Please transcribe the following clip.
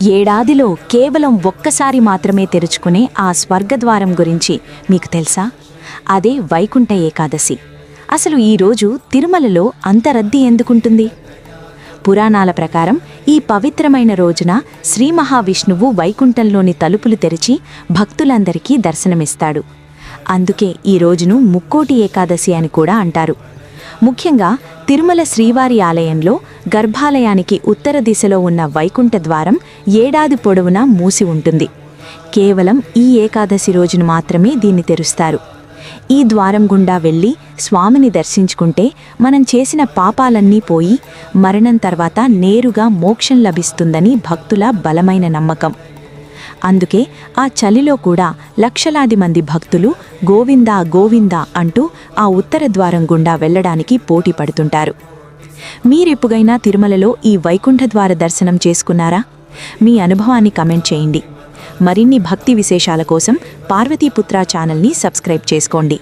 ఏడాదిలో కేవలం ఒక్కసారి మాత్రమే తెరుచుకునే ఆ స్వర్గద్వారం గురించి మీకు తెలుసా? అదే వైకుంఠ ఏకాదశి. అసలు ఈరోజు తిరుమలలో అంత రద్దీ ఎందుకుంటుంది? పురాణాల ప్రకారం ఈ పవిత్రమైన రోజున శ్రీ మహావిష్ణువు వైకుంఠంలోని తలుపులు తెరిచి భక్తులందరికీ దర్శనమిస్తాడు. అందుకే ఈ రోజును ముక్కోటి ఏకాదశి అని కూడా అంటారు. ముఖ్యంగా తిరుమల శ్రీవారి ఆలయంలో గర్భాలయానికి ఉత్తర దిశలో ఉన్న వైకుంఠ ద్వారం ఏడాది పొడవునా మూసి ఉంటుంది. కేవలం ఈ ఏకాదశి రోజున మాత్రమే దీన్ని తెరుస్తారు. ఈ ద్వారం గుండా వెళ్ళి స్వామిని దర్శించుకుంటే మనం చేసిన పాపాలన్నీ పోయి మరణం తర్వాత నేరుగా మోక్షం లభిస్తుందని భక్తుల బలమైన నమ్మకం. అందుకే ఆ చలిలో కూడా లక్షలాది మంది భక్తులు గోవిందా గోవిందా అంటూ ఆ ఉత్తర ద్వారం గుండా వెళ్ళడానికి పోటీ పడుతుంటారు. మీరెప్పుడైనా తిరుమలలో ఈ వైకుంఠ ద్వార దర్శనం చేసుకున్నారా? మీ అనుభవాన్ని కమెంట్ చేయండి. మరిన్ని భక్తి విశేషాల కోసం పార్వతీపుత్ర ఛానల్ని సబ్స్క్రైబ్ చేసుకోండి.